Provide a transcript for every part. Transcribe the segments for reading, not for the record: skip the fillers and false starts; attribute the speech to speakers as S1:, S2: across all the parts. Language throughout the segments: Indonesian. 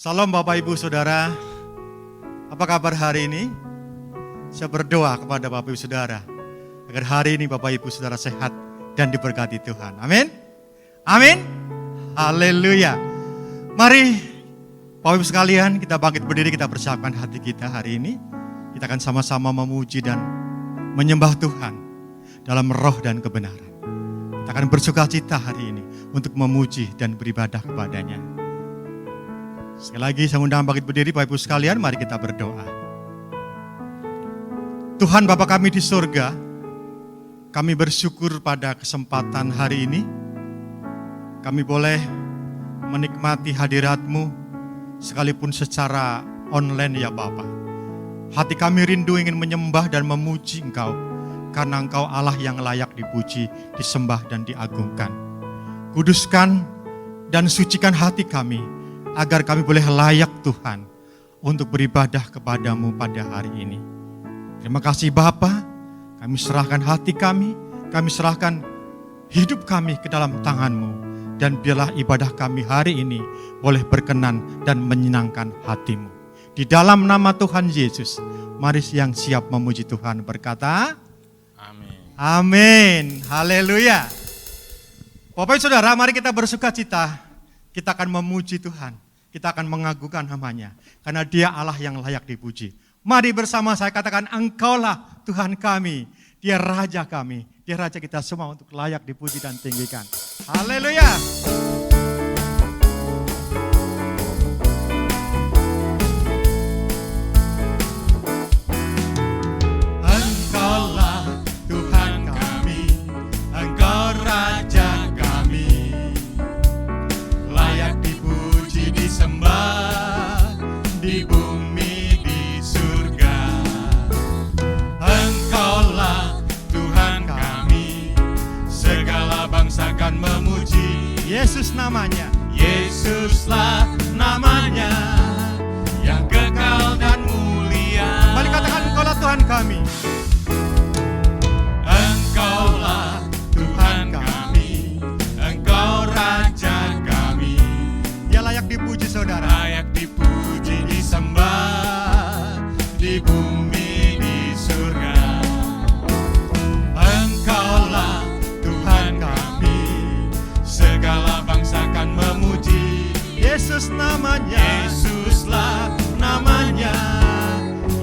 S1: Salam Bapak Ibu Saudara, apa kabar hari ini? Saya berdoa kepada Bapak Ibu Saudara, agar hari ini Bapak Ibu Saudara sehat dan diberkati Tuhan. Amin. Amin. Haleluya. Mari Bapak Ibu sekalian, kita bangkit berdiri, kita persiapkan hati kita hari ini. Kita akan sama-sama memuji dan menyembah Tuhan dalam roh dan kebenaran. Kita akan bersuka cita hari ini untuk memuji dan beribadah kepadanya. Sekali lagi saya undang bangkit berdiri Bapak Ibu sekalian, mari kita berdoa. Tuhan Bapa kami di surga, kami bersyukur pada kesempatan hari ini. Kami boleh menikmati hadirat-Mu sekalipun secara online ya Bapa. Hati kami rindu ingin menyembah dan memuji Engkau, karena Engkau Allah yang layak dipuji, disembah dan diagungkan. Kuduskan dan sucikan hati kami, agar kami boleh layak Tuhan untuk beribadah kepadamu pada hari ini. Terima kasih Bapa, kami serahkan hati kami serahkan hidup kami ke dalam tangan-Mu. Dan biarlah ibadah kami hari ini boleh berkenan dan menyenangkan hati-Mu. Di dalam nama Tuhan Yesus, mari yang siap memuji Tuhan berkata,
S2: Amin.
S1: Amin. Haleluya. Bapak Ibu Saudara, mari kita bersuka cita. Kita akan memuji Tuhan, kita akan mengagungkan namanya, karena Dia Allah yang layak dipuji. Mari bersama saya katakan, Engkaulah Tuhan kami, Dia Raja kami, Dia Raja kita semua untuk layak dipuji dan tinggikan. Haleluya. Engkaulah Tuhan kami, Engkau Raja kami, layak dipuji, disembah di bumi, di surga. Engkaulah Tuhan kami, segala bangsa akan memuji. Yesus namanya, Yesuslah namanya, yang kekal dan mulia. Mari katakan, Engkaulah Tuhan kami. Engkaulah Tuhan kami, Engkau Raja kami. Dia layak dipuji saudara. Layak dipuji, disembah di bumi, di surga. Engkaulah Tuhan kami, segala bangsa akan memuji. Yesus namanya, Yesuslah namanya,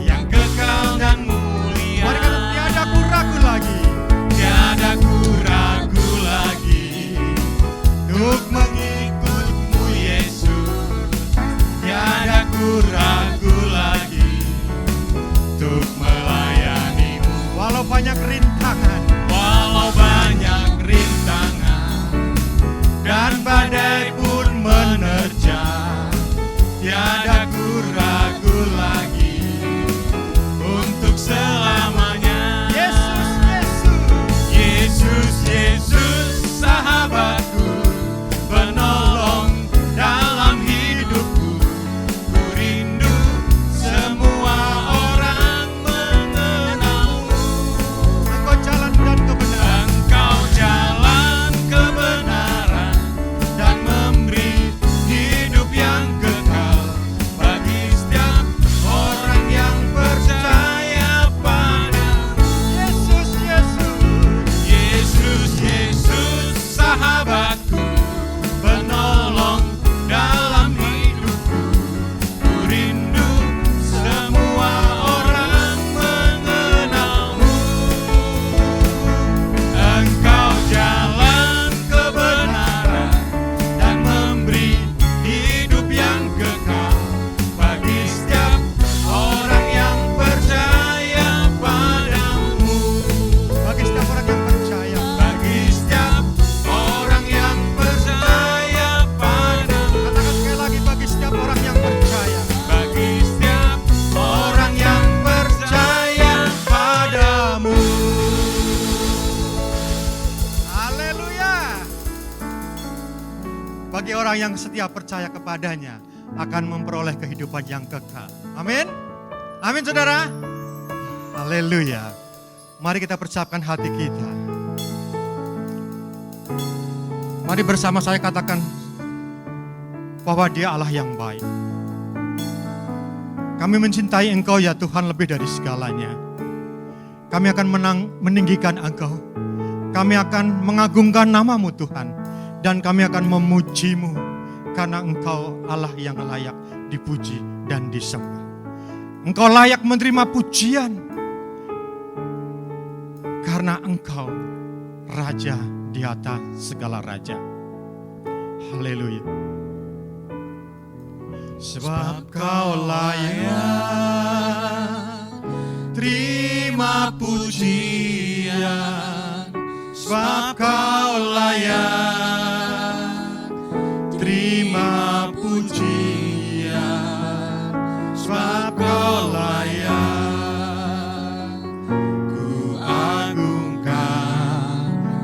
S1: yang kekal dan mulia. Mari kata, tiada ku ragu lagi, tiada ku ragu lagi untuk mengikut-Mu Yesus. Tiada ku ragu lagi untuk melayani-Mu. Walau banyak rintangan, walau banyak rintangan dan badai pun menerjang, tiada ku ragu lagi untuk selamanya. Yesus, Yesus, Yesus, Yesus, sahabatku, penolong dalam hidupku. Ku rindu semua orang mengenalmu. Engkau jalan dan kebenaran, Engkau jalan kebenaran, dan memberi hidup yang kekal bagi setiap orang yang percaya padamu. Yesus, Yesus, Yesus, Yesus, sahabatku, penolong dalam hidupku. Ku rindu semua orang mengenalmu. Engkau jalan kebenaran dan memberi hidup yang kekal bagi setiap orang yang percaya padamu. Bagi setiap orang yang percaya, bagi setiap orang yang percaya padamu. Katakan sekali lagi, bagi setiap orang yang percaya, bagi setiap orang yang percaya padamu. Haleluya. Bagi orang yang setia percaya kepadanya akan memperoleh kehidupan yang kekal. Amin. Amin saudara. Haleluya. Mari kita persiapkan hati kita. Mari bersama saya katakan bahwa Dia Allah yang baik. Kami mencintai Engkau ya Tuhan lebih dari segalanya. Kami akan meninggikan Engkau. Kami akan mengagungkan nama-Mu Tuhan. Dan kami akan memuji-Mu karena Engkau Allah yang layak dipuji dan disembah. Engkau layak menerima pujian karena Engkau Raja di atas segala raja. Haleluya. Sebab Kau layak terima pujian, sebab Kau layak terima pujian, sebab Kau layak ku agungkan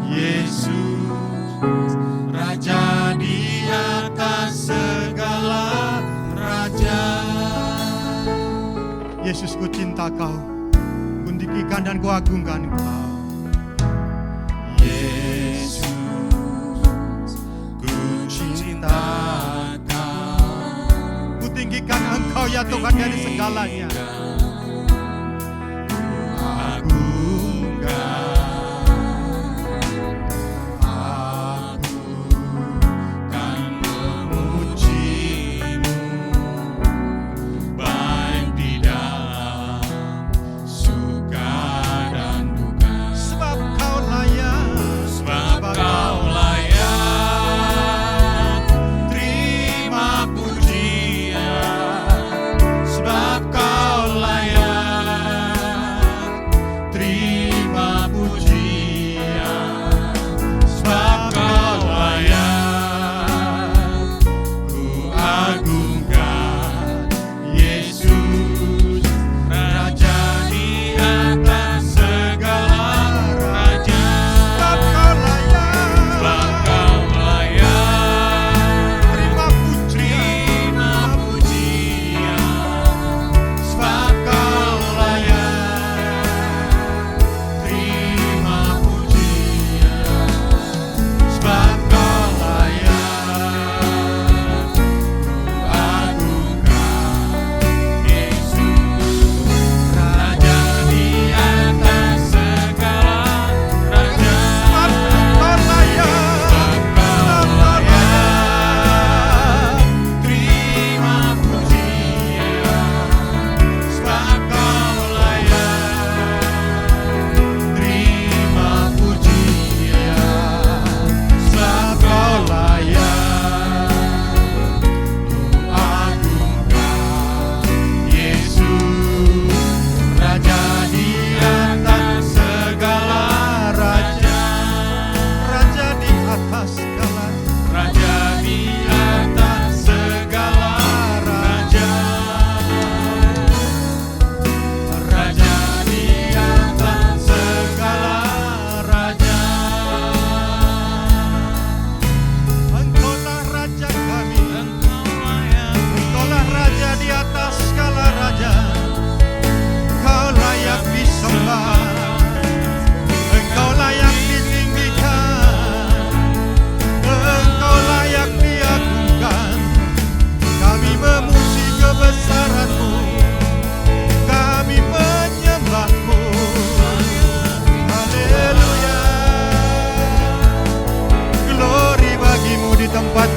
S1: Yesus, Raja di atas segala raja. Yesus, ku cinta Kau, ku tinggikan dan ku agungkan Kau. Yesus, ku cinta Kau, ku tinggikan Engkau ya Tuhan dari segalanya.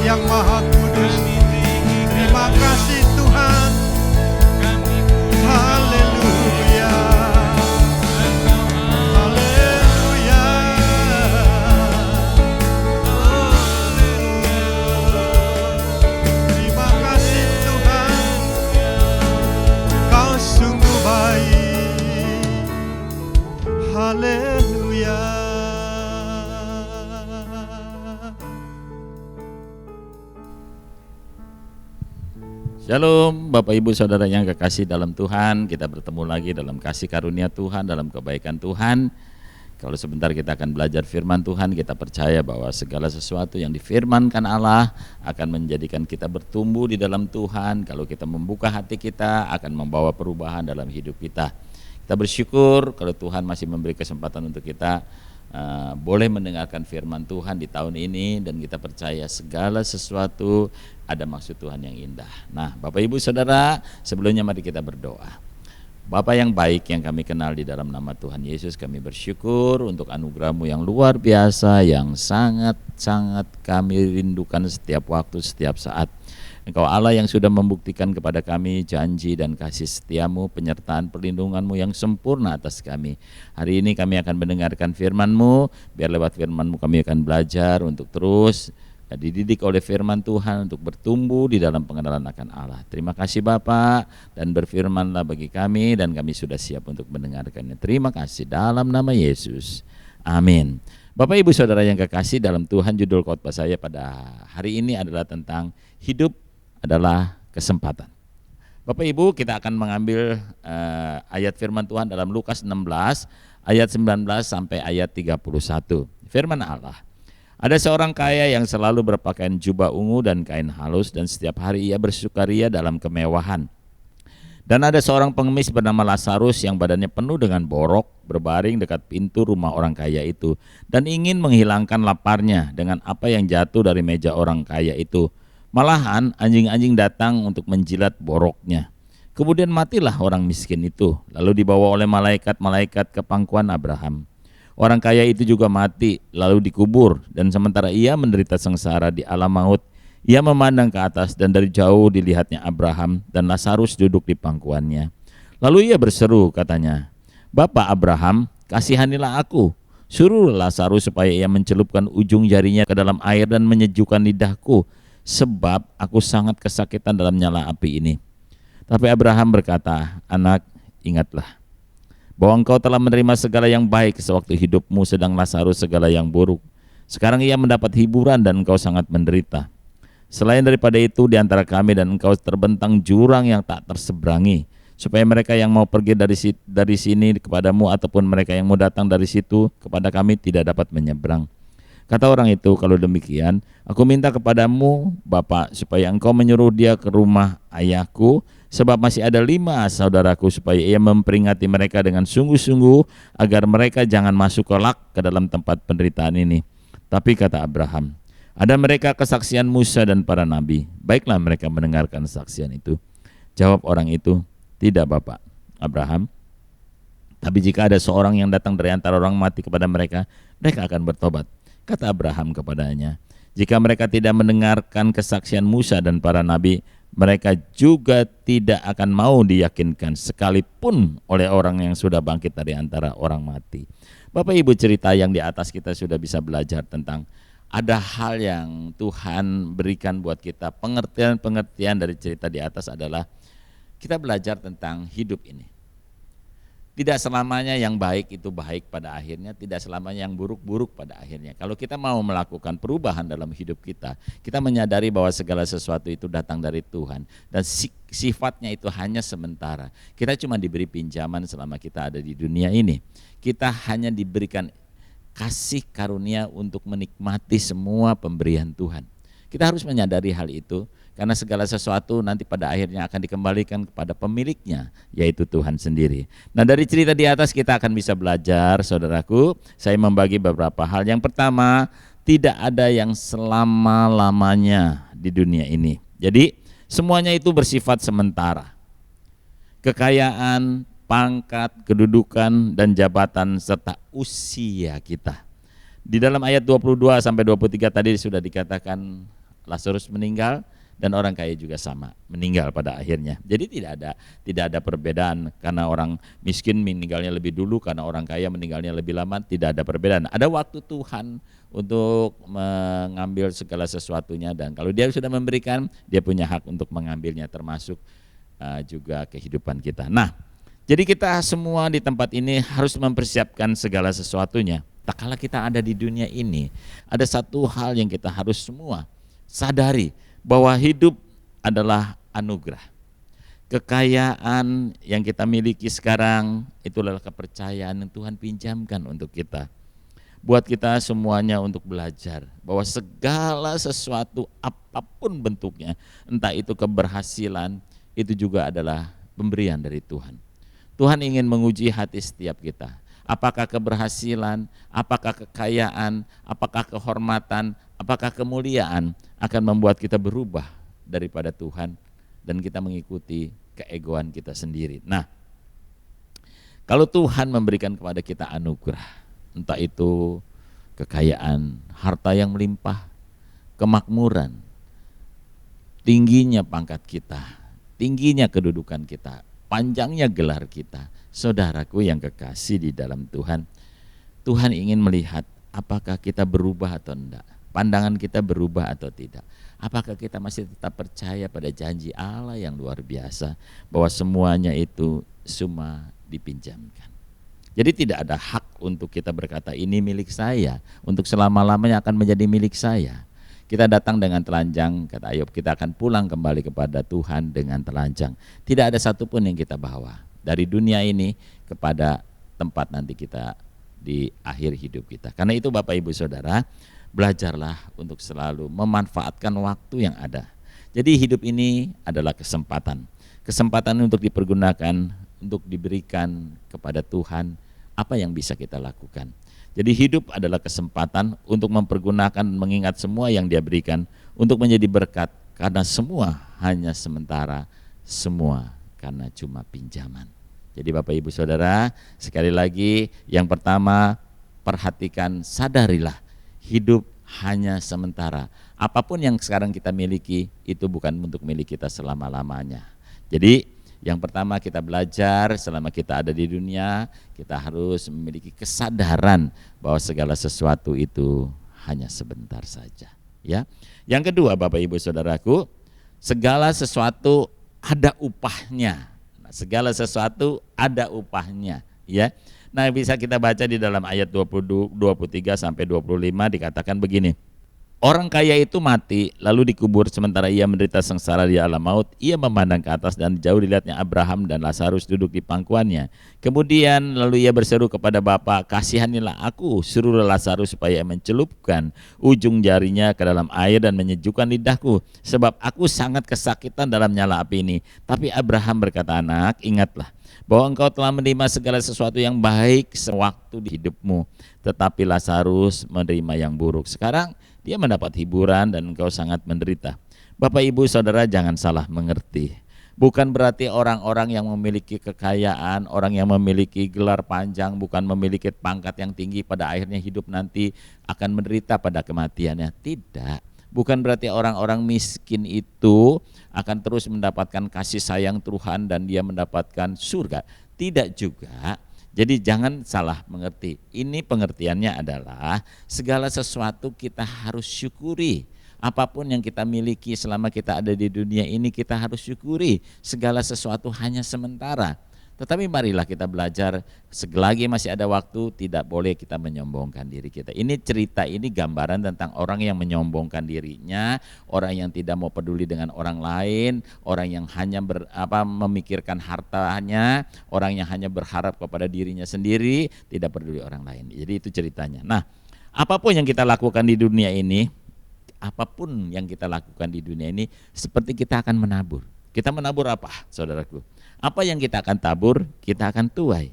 S1: Yang Maha Kudus, terima kasih Tuhan. Haleluya, haleluya, terima kasih Tuhan. Kau sungguh baik. Haleluya.
S2: Shalom Bapak Ibu Saudara yang kekasih dalam Tuhan, kita bertemu lagi dalam kasih karunia Tuhan, dalam kebaikan Tuhan. Kalau sebentar kita akan belajar firman Tuhan, kita percaya bahwa segala sesuatu yang difirmankan Allah akan menjadikan kita bertumbuh di dalam Tuhan. Kalau kita membuka hati kita akan membawa perubahan dalam hidup kita. Kita bersyukur kalau Tuhan masih memberi kesempatan untuk kita boleh mendengarkan firman Tuhan di tahun ini, dan kita percaya segala sesuatu ada maksud Tuhan yang indah. Nah, Bapak Ibu Saudara, sebelumnya mari kita berdoa. Bapa yang baik yang kami kenal, di dalam nama Tuhan Yesus kami bersyukur untuk anugerah-Mu yang luar biasa, yang sangat-sangat kami rindukan setiap waktu, setiap saat. Engkau Allah yang sudah membuktikan kepada kami janji dan kasih setia-Mu, penyertaan perlindungan-Mu yang sempurna atas kami. Hari ini kami akan mendengarkan firman-Mu, biar lewat firman-Mu kami akan belajar untuk terus dididik oleh firman Tuhan untuk bertumbuh di dalam pengenalan akan Allah. Terima kasih Bapa, dan berfirmanlah bagi kami, dan kami sudah siap untuk mendengarkannya. Terima kasih dalam nama Yesus. Amin. Bapak Ibu Saudara yang kekasih dalam Tuhan, judul khotbah saya pada hari ini adalah tentang hidup adalah kesempatan. Bapak Ibu, kita akan mengambil ayat firman Tuhan dalam Lukas 16 ayat 19 sampai ayat 31. Firman Allah. Ada seorang kaya yang selalu berpakaian jubah ungu dan kain halus, dan setiap hari ia bersukaria dalam kemewahan. Dan ada seorang pengemis bernama Lazarus yang badannya penuh dengan borok, berbaring dekat pintu rumah orang kaya itu, dan ingin menghilangkan laparnya dengan apa yang jatuh dari meja orang kaya itu. Malahan anjing-anjing datang untuk menjilat boroknya. Kemudian matilah orang miskin itu, lalu dibawa oleh malaikat-malaikat ke pangkuan Abraham. Orang kaya itu juga mati, lalu dikubur, dan sementara ia menderita sengsara di alam maut, ia memandang ke atas, dan dari jauh dilihatnya Abraham dan Lazarus duduk di pangkuannya. Lalu ia berseru, katanya, "Bapak Abraham, kasihanilah aku. Suruh Lazarus supaya ia mencelupkan ujung jarinya ke dalam air dan menyejukkan lidahku, sebab aku sangat kesakitan dalam nyala api ini." Tapi Abraham berkata, "Anak, ingatlah bahwa engkau telah menerima segala yang baik sewaktu hidupmu, sedang Lazarus segala yang buruk. Sekarang ia mendapat hiburan dan engkau sangat menderita. Selain daripada itu, di antara kami dan engkau terbentang jurang yang tak terseberangi, supaya mereka yang mau pergi dari sini kepadamu, ataupun mereka yang mau datang dari situ kepada kami tidak dapat menyeberang." Kata orang itu, "Kalau demikian, aku minta kepadamu, Bapak, supaya engkau menyuruh dia ke rumah ayahku, sebab masih ada 5 saudaraku, supaya ia memperingati mereka dengan sungguh-sungguh, agar mereka jangan masuk kelak ke dalam tempat penderitaan ini." Tapi kata Abraham, "Ada mereka kesaksian Musa dan para nabi, baiklah mereka mendengarkan kesaksian itu." Jawab orang itu, "Tidak Bapak Abraham, tapi jika ada seorang yang datang dari antara orang mati kepada mereka, mereka akan bertobat." Kata Abraham kepadanya, "Jika mereka tidak mendengarkan kesaksian Musa dan para nabi, mereka juga tidak akan mau diyakinkan sekalipun oleh orang yang sudah bangkit dari antara orang mati." Bapak Ibu, cerita yang di atas kita sudah bisa belajar tentang ada hal yang Tuhan berikan buat kita. Pengertian dari cerita di atas adalah kita belajar tentang hidup ini. Tidak selamanya yang baik itu baik pada akhirnya, tidak selamanya yang buruk-buruk pada akhirnya. Kalau kita mau melakukan perubahan dalam hidup kita, kita menyadari bahwa segala sesuatu itu datang dari Tuhan, dan sifatnya itu hanya sementara. Kita cuma diberi pinjaman selama kita ada di dunia ini. Kita hanya diberikan kasih karunia untuk menikmati semua pemberian Tuhan. Kita harus menyadari hal itu, karena segala sesuatu nanti pada akhirnya akan dikembalikan kepada pemiliknya, yaitu Tuhan sendiri. Nah, dari cerita di atas kita akan bisa belajar, saudaraku. Saya membagi beberapa hal. Yang pertama, tidak ada yang selama-lamanya di dunia ini. Jadi semuanya itu bersifat sementara. Kekayaan, pangkat, kedudukan, dan jabatan, serta usia kita. Di dalam ayat 22 sampai 23 tadi sudah dikatakan Lazarus meninggal, dan orang kaya juga sama, meninggal pada akhirnya. Jadi tidak ada perbedaan, karena orang miskin meninggalnya lebih dulu, karena orang kaya meninggalnya lebih lama, tidak ada perbedaan. Ada waktu Tuhan untuk mengambil segala sesuatunya, dan kalau Dia sudah memberikan, Dia punya hak untuk mengambilnya, termasuk juga kehidupan kita. Nah, jadi kita semua di tempat ini harus mempersiapkan segala sesuatunya. Tak kala kita ada di dunia ini, ada satu hal yang kita harus semua sadari, bahwa hidup adalah anugerah. Kekayaan yang kita miliki sekarang itu adalah kepercayaan yang Tuhan pinjamkan untuk kita. Buat kita semuanya untuk belajar bahwa segala sesuatu apapun bentuknya, entah itu keberhasilan, itu juga adalah pemberian dari Tuhan. Tuhan ingin menguji hati setiap kita. apakah keberhasilan, apakah kekayaan, apakah kehormatan, apakah kemuliaan akan membuat kita berubah daripada Tuhan dan kita mengikuti keegoan kita sendiri. Nah, kalau Tuhan memberikan kepada kita anugerah, entah itu kekayaan, harta yang melimpah, kemakmuran, tingginya pangkat kita, tingginya kedudukan kita, panjangnya gelar kita, saudaraku yang kekasih di dalam Tuhan, Tuhan ingin melihat apakah kita berubah atau tidak, pandangan kita berubah atau tidak, apakah kita masih tetap percaya pada janji Allah yang luar biasa bahwa semuanya itu semua dipinjamkan. Jadi tidak ada hak untuk kita berkata ini milik saya, untuk selama-lamanya akan menjadi milik saya. Kita datang dengan telanjang, kata Ayub, kita akan pulang kembali kepada Tuhan dengan telanjang. Tidak ada satupun yang kita bawa dari dunia ini kepada tempat nanti kita di akhir hidup kita. Karena itu Bapak Ibu Saudara, belajarlah untuk selalu memanfaatkan waktu yang ada. Jadi hidup ini adalah kesempatan. Kesempatan untuk dipergunakan, untuk diberikan kepada Tuhan apa yang bisa kita lakukan. Jadi hidup adalah kesempatan untuk mempergunakan, mengingat semua yang Dia berikan untuk menjadi berkat, karena semua hanya sementara, semua karena cuma pinjaman. Jadi Bapak Ibu Saudara, sekali lagi yang pertama, perhatikan, sadarilah hidup hanya sementara. Apapun yang sekarang kita miliki itu bukan untuk milik kita selama-lamanya. Jadi yang pertama kita belajar selama kita ada di dunia, kita harus memiliki kesadaran bahwa segala sesuatu itu hanya sebentar saja. Ya. Yang kedua Bapak Ibu Saudaraku, segala sesuatu ada upahnya. Segala sesuatu ada upahnya. Ya. Nah bisa kita baca di dalam ayat 23 sampai 25 dikatakan begini. Orang kaya itu mati lalu dikubur sementara ia menderita sengsara di alam maut. Ia memandang ke atas dan jauh dilihatnya Abraham dan Lazarus duduk di pangkuannya. Kemudian lalu ia berseru kepada Bapa, kasihanilah aku, suruhlah Lazarus supaya mencelupkan ujung jarinya ke dalam air dan menyejukkan lidahku, sebab aku sangat kesakitan dalam nyala api ini. Tapi Abraham berkata, anak, ingatlah bahwa engkau telah menerima segala sesuatu yang baik sewaktu di hidupmu, tetapi Lazarus menerima yang buruk. Sekarang dia mendapat hiburan dan engkau sangat menderita. Bapak Ibu Saudara jangan salah mengerti. Bukan berarti orang-orang yang memiliki kekayaan, orang yang memiliki gelar panjang, bukan memiliki pangkat yang tinggi pada akhirnya hidup nanti akan menderita pada kematiannya. Tidak. Bukan berarti orang-orang miskin itu akan terus mendapatkan kasih sayang Tuhan dan dia mendapatkan surga. Tidak juga. Jadi jangan salah mengerti. Ini pengertiannya adalah segala sesuatu kita harus syukuri. Apapun yang kita miliki selama kita ada di dunia ini kita harus syukuri. Segala sesuatu hanya sementara. Tetapi marilah kita belajar, selagi masih ada waktu tidak boleh kita menyombongkan diri kita. Ini cerita, ini gambaran tentang orang yang menyombongkan dirinya, orang yang tidak mau peduli dengan orang lain, orang yang hanya memikirkan hartanya, orang yang hanya berharap kepada dirinya sendiri, tidak peduli orang lain. Jadi itu ceritanya. Nah, apapun yang kita lakukan di dunia ini, seperti kita akan menabur. Kita menabur apa, saudaraku? Apa yang kita akan tabur, kita akan tuai.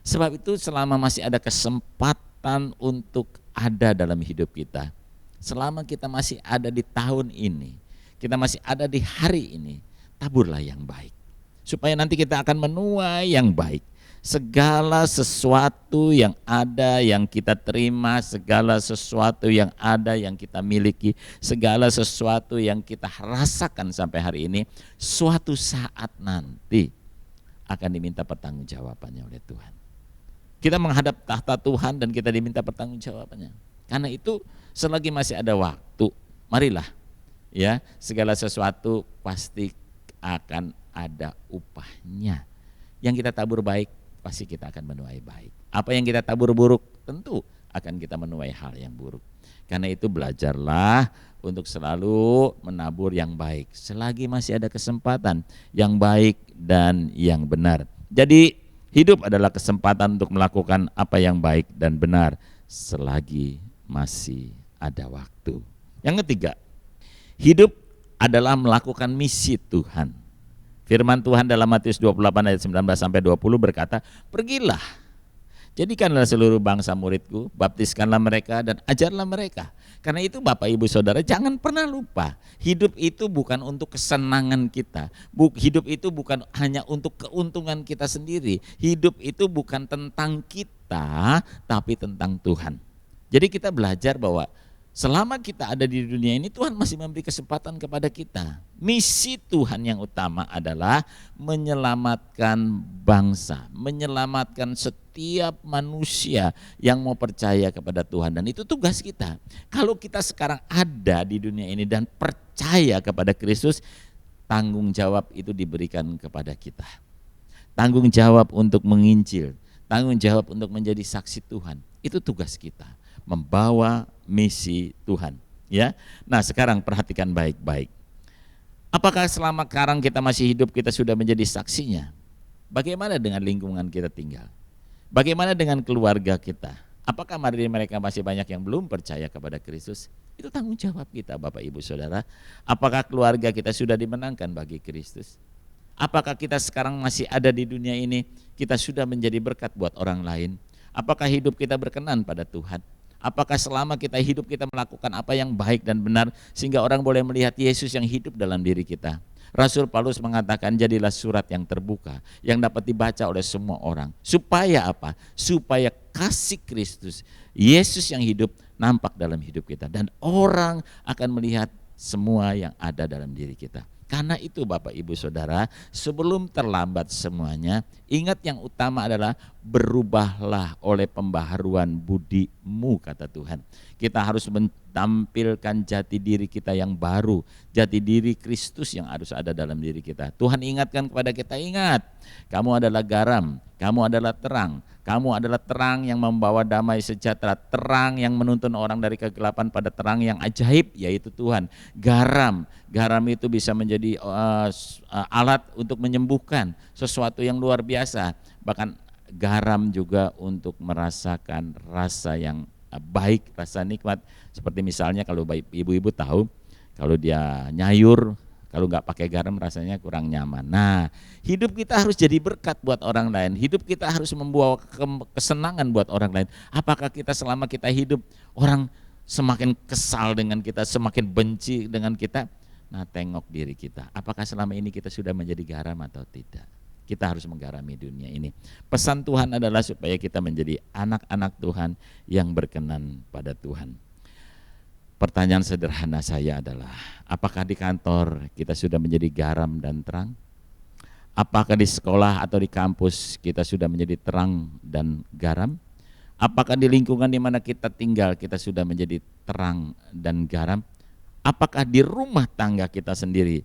S2: Sebab itu selama masih ada kesempatan untuk ada dalam hidup kita, selama kita masih ada di tahun ini, kita masih ada di hari ini, taburlah yang baik. Supaya nanti kita akan menuai yang baik. Segala sesuatu yang ada yang kita terima, segala sesuatu yang ada yang kita miliki, segala sesuatu yang kita rasakan sampai hari ini, suatu saat nanti akan diminta pertanggungjawabannya oleh Tuhan. Kita menghadap tahta Tuhan dan kita diminta pertanggungjawabannya. Karena itu selagi masih ada waktu, marilah ya, segala sesuatu pasti akan ada upahnya. Yang kita tabur baik, pasti kita akan menuai baik. Apa yang kita tabur buruk, tentu akan kita menuai hal yang buruk. Karena itu belajarlah untuk selalu menabur yang baik. Selagi masih ada kesempatan yang baik dan yang benar. Jadi hidup adalah kesempatan untuk melakukan apa yang baik dan benar selagi masih ada waktu. Yang ketiga, hidup adalah melakukan misi Tuhan. Firman Tuhan dalam Matius 28 ayat 19 sampai 20 berkata, pergilah, Jadikanlah seluruh bangsa muridku, baptiskanlah mereka dan ajarlah mereka. Karena itu Bapak Ibu Saudara jangan pernah lupa, hidup itu bukan untuk kesenangan kita. Hidup itu bukan hanya untuk keuntungan kita sendiri. Hidup itu bukan tentang kita, tapi tentang Tuhan. Jadi kita belajar bahwa selama kita ada di dunia ini, Tuhan masih memberi kesempatan kepada kita. Misi Tuhan yang utama adalah menyelamatkan bangsa, menyelamatkan setiap manusia yang mau percaya kepada Tuhan. Dan itu tugas kita. Kalau kita sekarang ada di dunia ini dan percaya kepada Kristus, tanggung jawab itu diberikan kepada kita. Tanggung jawab untuk menginjil, tanggung jawab untuk menjadi saksi Tuhan. Itu tugas kita, membawa misi Tuhan, ya. Nah, sekarang perhatikan baik-baik. Apakah selama sekarang kita masih hidup kita sudah menjadi saksinya? Bagaimana dengan lingkungan kita tinggal? Bagaimana dengan keluarga kita? Apakah mereka masih banyak yang belum percaya kepada Kristus? Itu tanggung jawab kita, Bapak Ibu Saudara. Apakah keluarga kita sudah dimenangkan bagi Kristus? Apakah kita sekarang masih ada di dunia ini, kita sudah menjadi berkat buat orang lain? Apakah hidup kita berkenan pada Tuhan? Apakah selama kita hidup kita melakukan apa yang baik dan benar sehingga orang boleh melihat Yesus yang hidup dalam diri kita? Rasul Paulus mengatakan jadilah surat yang terbuka yang dapat dibaca oleh semua orang. Supaya apa? Supaya kasih Kristus, Yesus yang hidup nampak dalam hidup kita dan orang akan melihat semua yang ada dalam diri kita. Karena itu Bapak Ibu Saudara, sebelum terlambat semuanya, ingat yang utama adalah berubahlah oleh pembaharuan budimu, kata Tuhan. Kita harus menampilkan jati diri kita yang baru, jati diri Kristus yang harus ada dalam diri kita. Tuhan ingatkan kepada kita, ingat, kamu adalah garam, kamu adalah terang. Kamu adalah terang yang membawa damai sejahtera, terang yang menuntun orang dari kegelapan pada terang yang ajaib, yaitu Tuhan. Garam itu bisa menjadi alat untuk menyembuhkan, sesuatu yang luar biasa. Bahkan garam juga untuk merasakan rasa yang baik, rasa nikmat. Seperti misalnya kalau ibu-ibu tahu, kalau dia nyayur, kalau nggak pakai garam rasanya kurang nyaman. Nah, hidup kita harus jadi berkat buat orang lain. Hidup kita harus membawa kesenangan buat orang lain. Apakah kita selama kita hidup orang semakin kesal dengan kita, semakin benci dengan kita? Nah, tengok diri kita. Apakah selama ini kita sudah menjadi garam atau tidak? Kita harus menggarami dunia ini. Pesan Tuhan adalah supaya kita menjadi anak-anak Tuhan yang berkenan pada Tuhan. Pertanyaan sederhana saya adalah, apakah di kantor kita sudah menjadi garam dan terang? Apakah di sekolah atau di kampus kita sudah menjadi terang dan garam? Apakah di lingkungan di mana kita tinggal kita sudah menjadi terang dan garam? Apakah di rumah tangga kita sendiri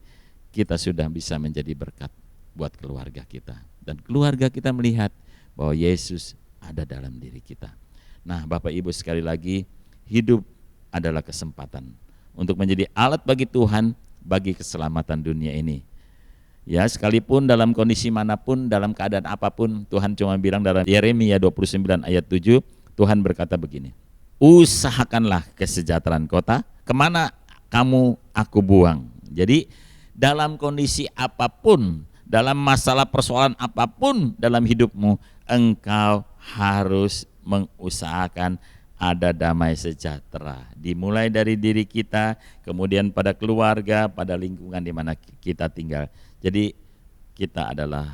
S2: kita sudah bisa menjadi berkat buat keluarga kita? Dan keluarga kita melihat bahwa Yesus ada dalam diri kita. Nah, Bapak Ibu sekali lagi, hidup adalah kesempatan untuk menjadi alat bagi Tuhan bagi keselamatan dunia ini. Ya, sekalipun dalam kondisi manapun, dalam keadaan apapun, Tuhan cuma bilang dalam Yeremia 29 ayat 7, Tuhan berkata begini, usahakanlah kesejahteraan kota, kemana kamu aku buang. Jadi dalam kondisi apapun, dalam masalah persoalan apapun dalam hidupmu, engkau harus mengusahakan ada damai sejahtera, dimulai dari diri kita, kemudian pada keluarga, pada lingkungan di mana kita tinggal. Jadi kita adalah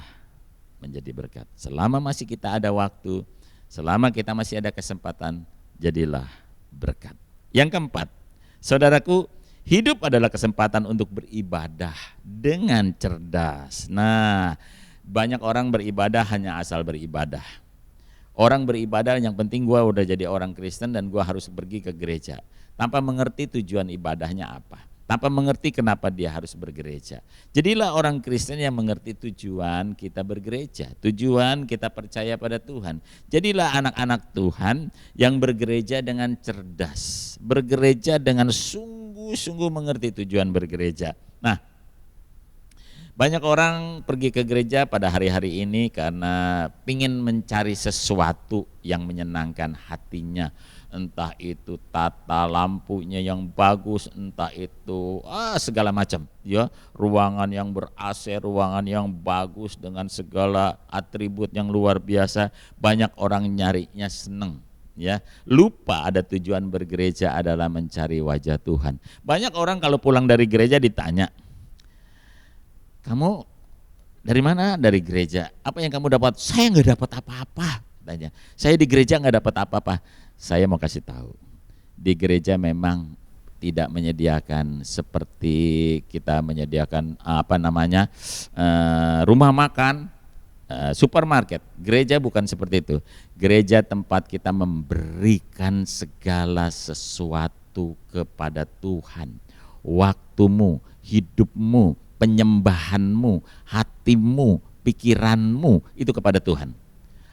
S2: menjadi berkat. Selama masih kita ada waktu, selama kita masih ada kesempatan, jadilah berkat. Yang keempat, saudaraku, hidup adalah kesempatan untuk beribadah dengan cerdas. Nah, banyak orang beribadah hanya asal beribadah. Orang beribadah yang penting gue udah jadi orang Kristen dan gue harus pergi ke gereja, tanpa mengerti tujuan ibadahnya apa, tanpa mengerti kenapa dia harus bergereja. Jadilah orang Kristen yang mengerti tujuan kita bergereja, tujuan kita percaya pada Tuhan. Jadilah anak-anak Tuhan yang bergereja dengan cerdas, bergereja dengan sungguh-sungguh mengerti tujuan bergereja. Nah, banyak orang pergi ke gereja pada hari-hari ini karena ingin mencari sesuatu yang menyenangkan hatinya, entah itu tata lampunya yang bagus, entah itu segala macam ya, ruangan yang ber-AC, ruangan yang bagus dengan segala atribut yang luar biasa, banyak orang nyarinya seneng ya, lupa ada tujuan bergereja adalah mencari wajah Tuhan. Banyak orang kalau pulang dari gereja ditanya, kamu dari mana? Dari gereja. Apa yang kamu dapat? Saya nggak dapat apa-apa. Tanya. Saya di gereja nggak dapat apa-apa. Saya mau kasih tahu, di gereja memang tidak menyediakan seperti kita menyediakan rumah makan, supermarket. Gereja bukan seperti itu. Gereja tempat kita memberikan segala sesuatu kepada Tuhan. Waktumu, hidupmu, penyembahanmu, hatimu, pikiranmu itu kepada Tuhan.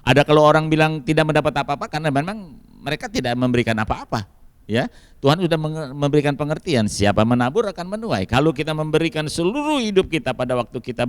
S2: Ada kalau orang bilang tidak mendapat apa-apa karena memang mereka tidak memberikan apa-apa. Ya, Tuhan sudah memberikan pengertian, siapa menabur akan menuai. Kalau kita memberikan seluruh hidup kita pada waktu kita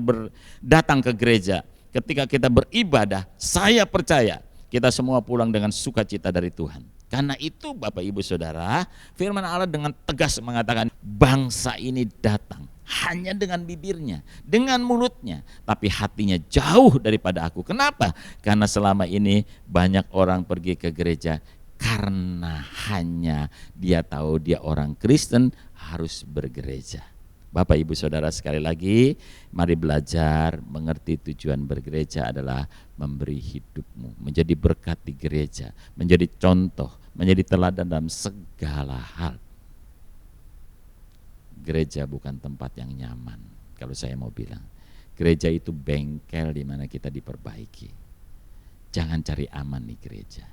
S2: datang ke gereja, ketika kita beribadah, saya percaya kita semua pulang dengan sukacita dari Tuhan. Karena itu Bapak Ibu Saudara, firman Allah dengan tegas mengatakan, bangsa ini datang hanya dengan bibirnya, dengan mulutnya, tapi hatinya jauh daripada aku. Kenapa? Karena selama ini banyak orang pergi ke gereja karena hanya dia tahu dia orang Kristen harus bergereja. Bapak Ibu Saudara, sekali lagi mari belajar mengerti tujuan bergereja adalah memberi hidupmu menjadi berkat di gereja, menjadi contoh, menjadi teladan dalam segala hal. Gereja bukan tempat yang nyaman. Kalau saya mau bilang, gereja itu bengkel di mana kita diperbaiki. Jangan cari aman di gereja,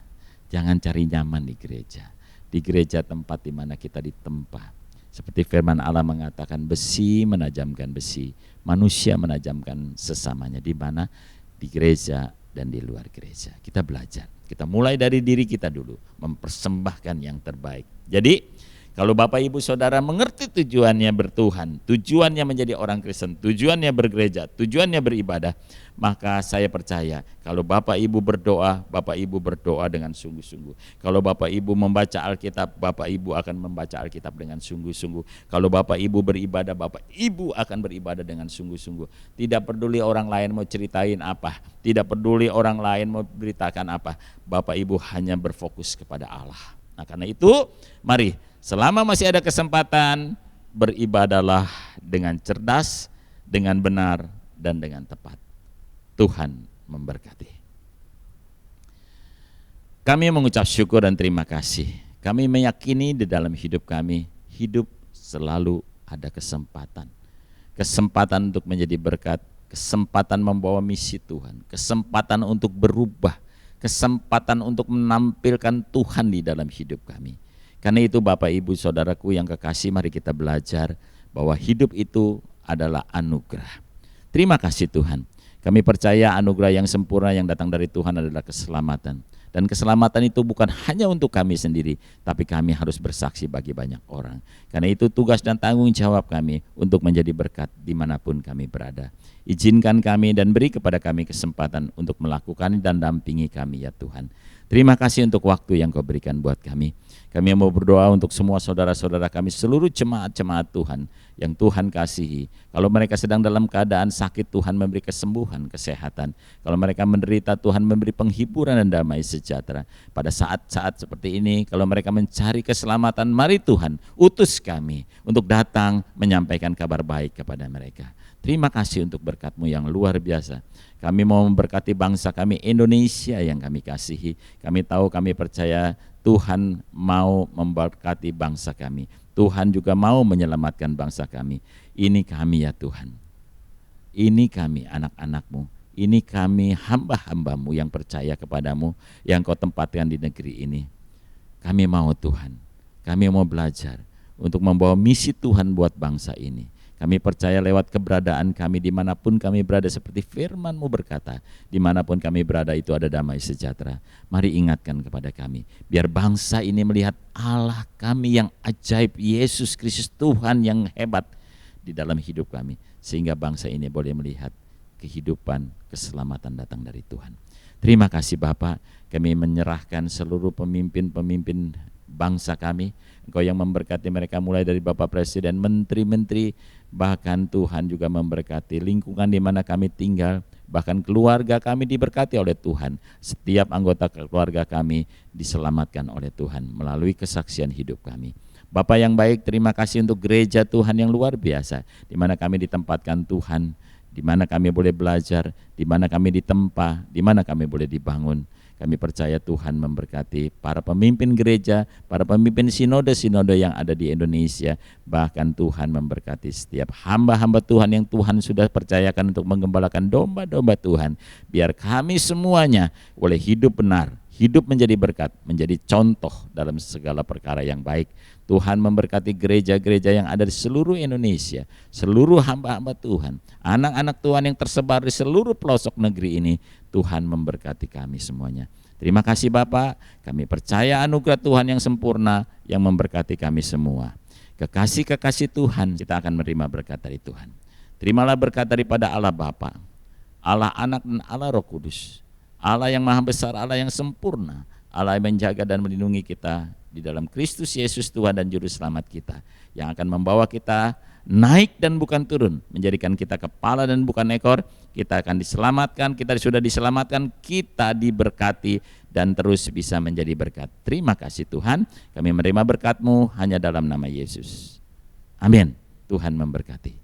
S2: jangan cari nyaman di gereja. Di gereja tempat di mana kita ditempa. Seperti firman Allah mengatakan, besi menajamkan besi, manusia menajamkan sesamanya. Di mana? Di gereja dan di luar gereja. Kita belajar, kita mulai dari diri kita dulu, mempersembahkan yang terbaik. Jadi kalau Bapak Ibu Saudara mengerti tujuannya bertuhan, tujuannya menjadi orang Kristen, tujuannya bergereja, tujuannya beribadah, maka saya percaya kalau Bapak Ibu berdoa dengan sungguh-sungguh. Kalau Bapak Ibu membaca Alkitab, Bapak Ibu akan membaca Alkitab dengan sungguh-sungguh. Kalau Bapak Ibu beribadah, Bapak Ibu akan beribadah dengan sungguh-sungguh. Tidak peduli orang lain mau ceritain apa, tidak peduli orang lain mau beritakan apa, Bapak Ibu hanya berfokus kepada Allah. Nah, karena itu mari selama masih ada kesempatan, beribadahlah dengan cerdas, dengan benar, dan dengan tepat. Tuhan memberkati. Kami mengucap syukur dan terima kasih. Kami meyakini di dalam hidup kami, hidup selalu ada kesempatan. Kesempatan untuk menjadi berkat, kesempatan membawa misi Tuhan, kesempatan untuk berubah, kesempatan untuk menampilkan Tuhan di dalam hidup kami. Karena itu Bapak Ibu Saudaraku yang kekasih, mari kita belajar bahwa hidup itu adalah anugerah. Terima kasih Tuhan. Kami percaya anugerah yang sempurna yang datang dari Tuhan adalah keselamatan. Dan keselamatan itu bukan hanya untuk kami sendiri, tapi kami harus bersaksi bagi banyak orang. Karena itu tugas dan tanggung jawab kami untuk menjadi berkat dimanapun kami berada. Izinkan kami dan beri kepada kami kesempatan untuk melakukan dan dampingi kami ya Tuhan. Terima kasih untuk waktu yang Kau berikan buat kami. Kami mau berdoa untuk semua saudara-saudara kami, seluruh jemaat-jemaat Tuhan yang Tuhan kasihi. Kalau mereka sedang dalam keadaan sakit, Tuhan memberi kesembuhan, kesehatan. Kalau mereka menderita, Tuhan memberi penghiburan dan damai sejahtera. Pada saat-saat seperti ini, kalau mereka mencari keselamatan, mari Tuhan utus kami untuk datang menyampaikan kabar baik kepada mereka. Terima kasih untuk berkat-Mu yang luar biasa. Kami mau memberkati bangsa kami Indonesia yang kami kasihi. Kami tahu, kami percaya Tuhan mau memberkati bangsa kami. Tuhan juga mau menyelamatkan bangsa kami. Ini kami ya Tuhan. Ini kami anak-anak-Mu. Ini kami hamba-hamba-Mu yang percaya kepadamu, yang Kau tempatkan di negeri ini. Kami mau Tuhan, kami mau belajar untuk membawa misi Tuhan buat bangsa ini. Kami percaya lewat keberadaan kami dimanapun kami berada, seperti firman-Mu berkata, dimanapun kami berada itu ada damai sejahtera. Mari ingatkan kepada kami, biar bangsa ini melihat Allah kami yang ajaib, Yesus Kristus Tuhan yang hebat di dalam hidup kami. Sehingga bangsa ini boleh melihat kehidupan, keselamatan datang dari Tuhan. Terima kasih Bapa, kami menyerahkan seluruh pemimpin-pemimpin bangsa kami. Engkau yang memberkati mereka mulai dari Bapak Presiden, menteri-menteri, bahkan Tuhan juga memberkati lingkungan di mana kami tinggal, bahkan keluarga kami diberkati oleh Tuhan. Setiap anggota keluarga kami diselamatkan oleh Tuhan melalui kesaksian hidup kami. Bapak yang baik, terima kasih untuk gereja Tuhan yang luar biasa, di mana kami ditempatkan Tuhan, di mana kami boleh belajar, di mana kami ditempa, di mana kami boleh dibangun. Kami percaya Tuhan memberkati para pemimpin gereja, para pemimpin sinode-sinode yang ada di Indonesia, bahkan Tuhan memberkati setiap hamba-hamba Tuhan yang Tuhan sudah percayakan untuk menggembalakan domba-domba Tuhan. Biar kami semuanya boleh hidup benar, hidup menjadi berkat, menjadi contoh dalam segala perkara yang baik. Tuhan memberkati gereja-gereja yang ada di seluruh Indonesia, seluruh hamba-hamba Tuhan, anak-anak Tuhan yang tersebar di seluruh pelosok negeri ini. Tuhan memberkati kami semuanya. Terima kasih Bapak, kami percaya anugerah Tuhan yang sempurna yang memberkati kami semua. Kekasih-kekasih Tuhan, kita akan menerima berkat dari Tuhan. Terimalah berkat daripada Allah Bapa, Allah Anak dan Allah Roh Kudus, Allah yang maha besar, Allah yang sempurna, Allah yang menjaga dan melindungi kita di dalam Kristus Yesus Tuhan dan Juru Selamat kita, yang akan membawa kita naik dan bukan turun, menjadikan kita kepala dan bukan ekor. Kita akan diselamatkan, kita sudah diselamatkan, kita diberkati dan terus bisa menjadi berkat. Terima kasih Tuhan, kami menerima berkat-Mu hanya dalam nama Yesus. Amin. Tuhan memberkati.